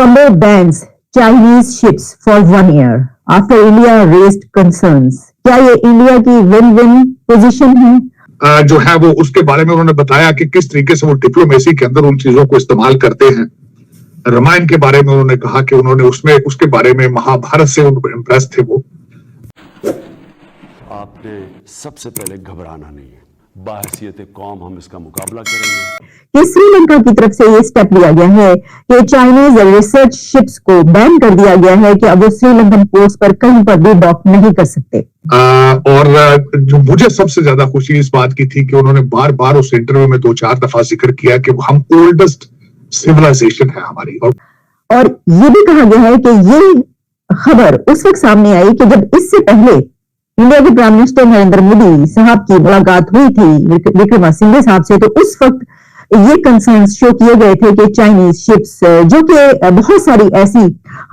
Colombo bans Chinese ships for 1 year after India raised concerns. क्या ये India की win win position है? जो है वो उसके बारे में उन्होंने बताया कि किस तरीके से वो डिप्लोमेसी के अंदर उन चीजों को इस्तेमाल करते हैं। रामायण के बारे में उन्होंने कहा कि उन्होंने उसमें उसके बारे में महाभारत से उनको इम्प्रेस थे वो। आपने सबसे पहले घबराना नहीं है, बाहसियत कौम हम इसका मुकाबला करेंगे। कि श्रीलंका की तरफ से ये स्टेप लिया गया है कि चाइनीज रिसर्च शिप्स को बैन कर दिया गया है कि अब वो श्रीलंकन पोर्ट्स पर कहीं पर भी डॉक नहीं कर सकते। और जो मुझे सबसे ज्यादा खुशी इस बात की थी कि उन्होंने बार बार उस इंटरव्यू में 2-4 दफा जिक्र किया कि हम ओल्डेस्ट सिविलाइजेशन है हमारी। और ये भी कहा गया है कि ये खबर उस वक्त सामने आई कि जब इससे पहले इंडिया के प्राइम मिनिस्टर नरेंद्र मोदी साहब की मुलाकात हुई थी विक्रमासिंघे साहब से, तो उस वक्त ये कंसर्न्स शो किए गए थे कि चाइनीज शिप्स, जो कि बहुत सारी ऐसी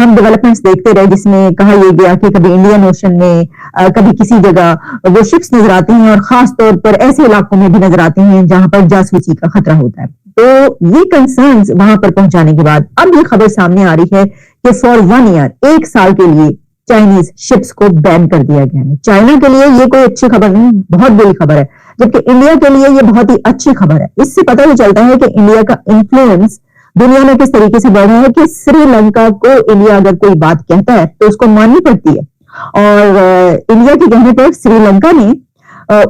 हम डेवलपमेंट्स देखते रहे जिसमें कहा यह गया कि कभी इंडियन ओशन में कभी किसी जगह वो शिप्स नजर आती हैं और खास तौर पर ऐसे इलाकों में भी नजर आती हैं जहां पर जासूसी का खतरा होता है। तो ये कंसर्न्स वहां पर पहुंचाने के बाद अब ये खबर सामने आ रही है कि फॉर 1 year 1 साल के लिए चाइनीज शिप्स को बैन कर दिया गया है। चाइना के लिए ये कोई अच्छी खबर नहीं, बहुत बुरी खबर है, जबकि इंडिया के लिए ये बहुत ही अच्छी खबर है। इससे पता ही चलता है कि इंडिया का इन्फ्लुएंस दुनिया में किस तरीके से बढ़ रहा है कि श्रीलंका को इंडिया अगर कोई बात कहता है तो उसको माननी पड़ती है, और इंडिया के कहने पर श्रीलंका ने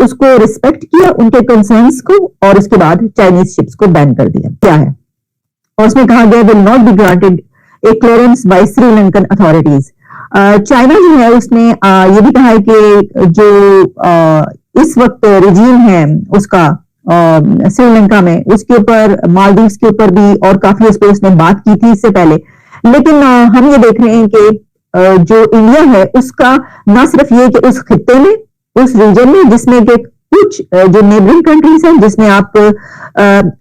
उसको रिस्पेक्ट किया, उनके कंसर्न्स को, और उसके बाद चाइनीज शिप्स को बैन कर दिया। क्या है, और उसमें कहा गया will not be granted a clearance by Sri Lankan authorities. China जो है उसने ये भी कहा है कि जो इस वक्त रिजीम है उसका श्रीलंका में, उसके ऊपर मालदीव्स के ऊपर भी और काफी उस पर उसने बात की थी इससे पहले, लेकिन हम ये देख रहे हैं कि जो इंडिया है उसका ना सिर्फ ये कि उस खित्ते में, उस रीजन में जिसमें कि कुछ जो नेबरिंग कंट्रीज हैं, जिसमें आप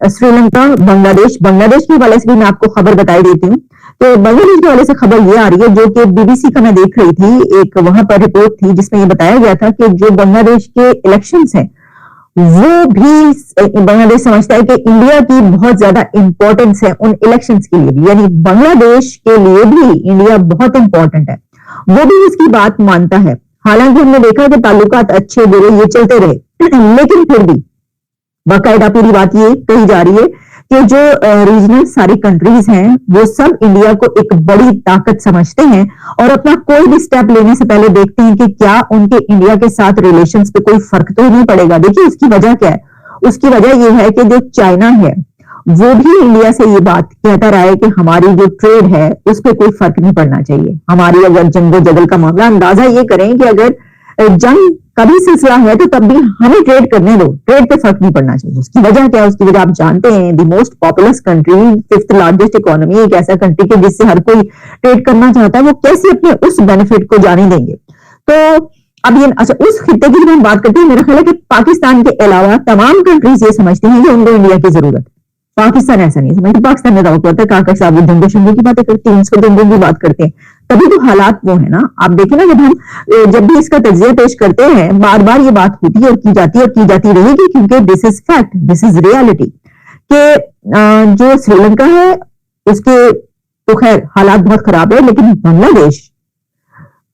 श्रीलंका, बांग्लादेश के हवाले से भी मैं आपको खबर बताई देती हूँ। तो बांग्लादेश के हवाले से खबर ये आ रही है जो कि बीबीसी का मैं देख रही थी, एक वहां पर रिपोर्ट थी जिसमें ये बताया गया था कि जो बांग्लादेश के इलेक्शंस हैं वो भी बांग्लादेश समझता है कि इंडिया की बहुत ज्यादा इंपॉर्टेंस है उन इलेक्शंस के लिए भी, यानी बांग्लादेश के लिए भी इंडिया बहुत इंपॉर्टेंट है, वो भी उसकी बात मानता है। हालांकि हमने देखा कि ताल्लुकात अच्छे बुरे ये चलते रहे, लेकिन फिर भी बाकायदा पूरी बात ये कही जा रही है कि जो रीजनल सारी कंट्रीज हैं वो सब इंडिया को एक बड़ी ताकत समझते हैं और अपना कोई भी स्टेप लेने से पहले देखते हैं कि क्या उनके इंडिया के साथ रिलेशंस पे कोई फर्क तो नहीं पड़ेगा। देखिए उसकी वजह क्या है, उसकी वजह ये है कि जो चाइना है वो भी इंडिया से ये बात कहता रहा है कि हमारी जो ट्रेड है उस पर कोई फर्क नहीं पड़ना चाहिए। हमारी अगर जंगो जगल का मामला, अंदाजा ये करें कि अगर जंग का भी सिलसिला है तो तब भी हमें ट्रेड करने दो, ट्रेड पे फर्क नहीं पड़ना चाहिए। उसकी वजह क्या है, उसकी वजह आप जानते हैं, the most populous country, 5th largest economy, एक ऐसा कंट्री के जिससे हर कोई ट्रेड करना चाहता है, वो कैसे अपने उस बेनिफिट को जाने देंगे। तो अब ये अच्छा उस खित्ते की जब हम बात करते हैं, मेरा ख्याल है कि पाकिस्तान के अलावा तमाम कंट्रीज ये समझते हैं कि उनको इंडिया की जरूरत है। पाकिस्तान ऐसा नहीं समझते, पाकिस्तान में दावा है काका साहब जंगो शंगो की बातें करते हैं, उसको जंगों की बात करते हैं, तभी तो हालात वो है ना। आप देखें ना, जब भी इसका तज्जिया पेश करते हैं बार बार ये बात होती है और की जाती रहेगी, क्योंकि this is fact, this is reality कि जो श्रीलंका है उसके तो खैर हालात बहुत खराब है, लेकिन बांग्लादेश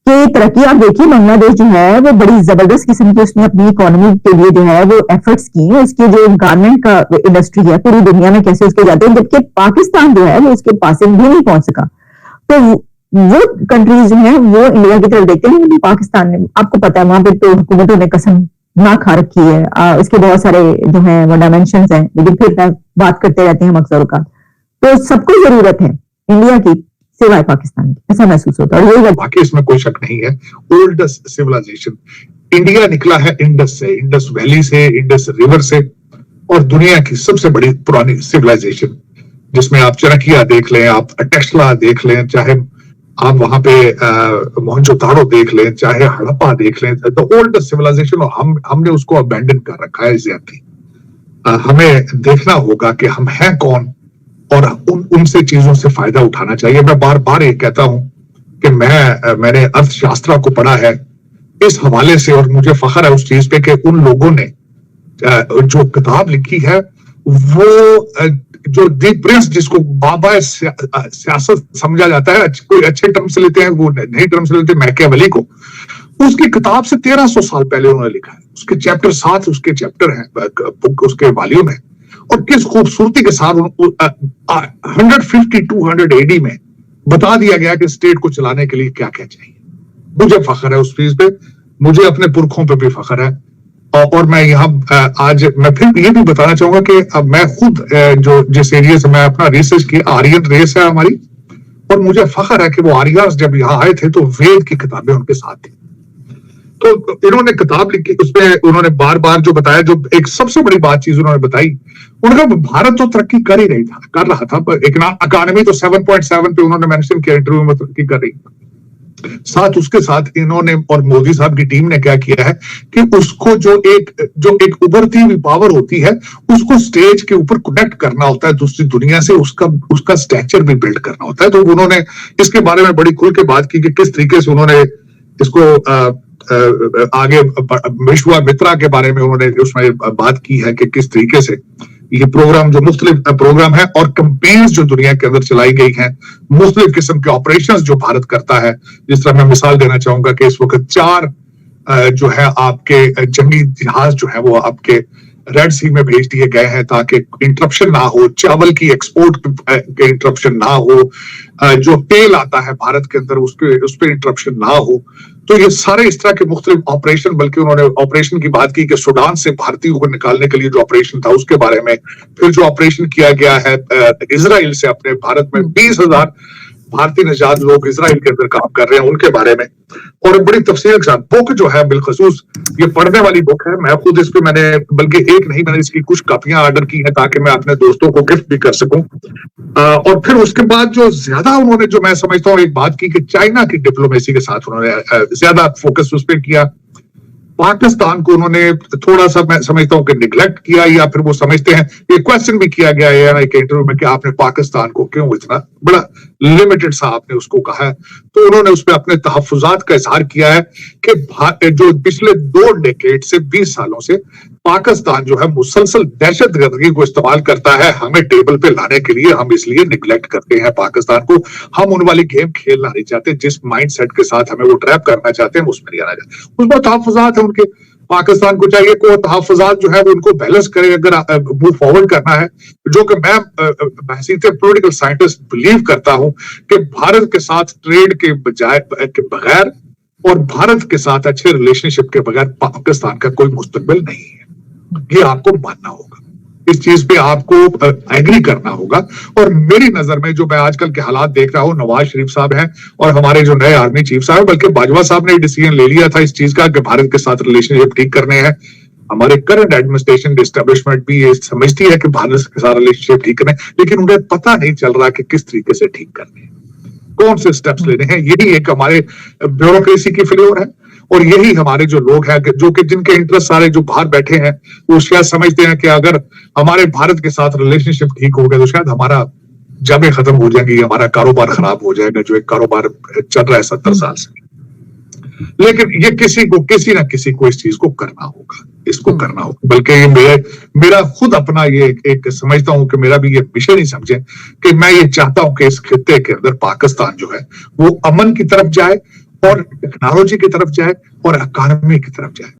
की तरक्की आप देखिए, बांग्लादेश जो है वो बड़ी जबरदस्त किस्म की उसने अपनी इकोनॉमी के लिए जो है वो एफर्ट्स की है। उसकी जो गारमेंट का इंडस्ट्री है पूरी दुनिया में कैसे उसके जाते हैं, जबकि पाकिस्तान जो है वो उसके पास भी नहीं पहुंच सका। तो वो कंट्रीज जो है वो इंडिया की तरफ देखते हैं, पाकिस्तान में आपको पता है वहां पे तो हुकूमतों ने कसम ना खा रखी है, इसके बहुत सारे जो है वो डायमेंशन है, लेकिन फिर बात करते रहते हैं अक्सर का। तो सबको जरूरत है इंडिया की सिवाय पाकिस्तान की, ऐसा महसूस होता है। बाकी इसमें कोई शक नहीं है, ओल्डेस्ट सिविलाइजेशन इंडिया निकला है इंडस से, इंडस वैली से, इंडस रिवर से, और दुनिया की सबसे बड़ी पुरानी सिविलाइजेशन, जिसमें आप चरखिया देख लें, आप टेक्सला देख लें, चाहे आप वहां पे मोहनजोदाड़ो देख लें, चाहे हड़प्पा देख लें, द ओल्डेस्ट सिविलाइजेशन, और हमने उसको अबैंडन कर रखा है ज्यादा। हमें देखना होगा कि हम हैं कौन और उनसे चीजों से फायदा उठाना चाहिए। मैं बार बार ये कहता हूं कि मैंने अर्थशास्त्र को पढ़ा है इस हवाले से, और मुझे फख्र है उस चीज पे कि उन लोगों ने जो किताब लिखी है वो जो दी प्रिंस जिसको बाबा सियासत समझा जाता है, कोई अच्छे टर्म से लेते हैं, वो नए टर्म से लेते हैं, मैकियावेली को, उसकी किताब से 1300 साल पहले उन्होंने लिखा है। उसके चैप्टर 7 उसके चैप्टर हैं, बुक उसके वॉल्यूम है, और किस खूबसूरती के साथ 150-200 एडी में बता दिया गया कि स्टेट को चलाने के लिए क्या क्या चाहिए। मुझे फख्र है उस चीज पे, मुझे अपने पुरखों पे भी फख्र है। और मैं यहाँ आज मैं फिर ये भी बताना चाहूंगा कि अब मैं खुद जो जिस एरिया से मैं अपना रिसर्च किया, आर्यन रेस है हमारी, और मुझे फख्र है कि वो आर्यस जब यहाँ आए थे तो वेद की किताबें उनके साथ थी। तो इन्होंने किताब लिखी, उसमें उन्होंने बार बार जो बताया, जो एक सबसे बड़ी बात चीज उन्होंने बताई, उन्होंने भारत तो तरक्की कर ही कर रहा था, पर इकोनॉमी तो 7.7 पे उन्होंने मेंशन किया, इंटरव्यू में तरक्की कर रही। साथ उसके साथ इन्होंने और मोदी साहब की टीम ने क्या किया है कि उसको जो एक उभरती हुई पावर होती है, उसको स्टेज के ऊपर कनेक्ट करना होता है दूसरी दुनिया से, उसका स्ट्रक्चर भी बिल्ड करना होता है। तो उन्होंने इसके बारे में बड़ी खुल के बात की कि किस तरीके से उन्होंने इसको आगे विश्वामित्रा के बारे में उन्होंने उसमें बात की है कि किस तरीके से ये प्रोग्राम जो मुख्तलिफ प्रोग्राम है और कैंपेन्स जो दुनिया के अंदर चलाई गई हैं, मुख्तलिफ किस्म के ऑपरेशंस जो भारत करता है। जिस तरह मैं मिसाल देना चाहूंगा कि इस वक्त 4 जो है आपके जंगी जहाज जो है वो आपके रेड सी में भेज दिए गए हैं ताकि इंटरप्शन ना हो, चावल की एक्सपोर्ट के इंटरप्शन ना हो, जो तेल आता है भारत के अंदर उस पर इंटरप्शन ना हो। तो ये सारे इस तरह के मुख्तलिफ ऑपरेशन, बल्कि उन्होंने ऑपरेशन की बात की कि सूडान से भारतीयों को निकालने के लिए जो ऑपरेशन था उसके बारे में, फिर जो ऑपरेशन किया गया है इजराइल से अपने भारत में 20,000 भारतीय निजात लोग इजराइल के अंदर काम कर रहे हैं उनके बारे में, और एक बड़ी तफसील के साथ बुक जो है बिलखसूस ये पढ़ने वाली बुक है। मैं खुद इस पे मैंने बल्कि एक नहीं, मैंने इसकी कुछ कापियां ऑर्डर की हैं ताकि मैं अपने दोस्तों को गिफ्ट भी कर सकूं। और फिर उसके बाद जो ज्यादा उन्होंने, जो मैं समझता हूँ एक बात की कि चाइना की डिप्लोमेसी के साथ उन्होंने ज्यादा फोकस उस पर किया। पाकिस्तान को उन्होंने थोड़ा सा मैं समझता हूं कि निगलेक्ट किया, या फिर वो समझते हैं, ये क्वेश्चन भी किया गया है एक इंटरव्यू में कि आपने पाकिस्तान को क्यों इतना बड़ा लिमिटेड सा आपने उसको कहा है। तो उन्होंने उस पर अपने तहफ्फुजात का इजहार किया है कि जो पिछले 2 डेकेड से 20 सालों से पाकिस्तान जो है मुसलसल दहशतगर्दी को इस्तेमाल करता है हमें टेबल पे लाने के लिए, हम इसलिए निगलेक्ट करते हैं पाकिस्तान को, हम उन वाली गेम खेलना नहीं चाहते, जिस माइंडसेट के साथ हमें वो ट्रैप करना चाहते हैं उसमें नहीं आना चाहते। उसमें तहफ्फुजात है उनके, पाकिस्तान को चाहिए कि तहफ्फुजात जो है वो उनको बैलेंस करे अगर मूव फॉरवर्ड करना है, जो कि मैं बहसीते पॉलिटिकल साइंटिस्ट बिलीव करता हूं कि भारत के साथ ट्रेड के बगैर और भारत के साथ अच्छे रिलेशनशिप के बगैर पाकिस्तान का कोई मुस्तकबिल नहीं है। ये आपको मानना होगा, इस चीज पे आपको एग्री करना होगा। और मेरी नजर में जो मैं आजकल के हालात देख रहा हूँ, नवाज शरीफ साहब हैं और हमारे जो नए आर्मी चीफ साहब, बल्कि बाजवा साहब ने डिसीजन ले लिया था इस चीज का कि भारत के साथ रिलेशनशिप ठीक करने हैं। हमारे करंट एडमिनिस्ट्रेशन एस्टेब्लिशमेंट भी ये समझती है कि भारत के साथ रिलेशनशिप ठीक करने, लेकिन उन्हें पता नहीं चल रहा कि किस तरीके से ठीक करने हैं, कौन से स्टेप्स लेने हैं। यही एक हमारे ब्यूरोक्रेसी की फेल्योर है, और यही हमारे जो लोग हैं जो कि जिनके इंटरेस्ट सारे जो बाहर बैठे हैं वो शायद समझते हैं कि अगर हमारे भारत के साथ रिलेशनशिप ठीक हो गया तो शायद हमारा जमें खत्म हो जाएंगी, हमारा कारोबार खराब हो जाएगा, जो एक कारोबार चल रहा है 70 साल से। लेकिन ये किसी ना किसी को इस चीज को करना होगा, इसको करना होगा। बल्कि ये मेरा खुद अपना ये एक समझता हूं कि मेरा भी ये मिशन ही समझे कि मैं ये चाहता हूं कि इस खित्ते के अंदर पाकिस्तान जो है वो अमन की तरफ जाए और टेक्नोलॉजी की तरफ जाए और इकोनॉमी की तरफ जाए।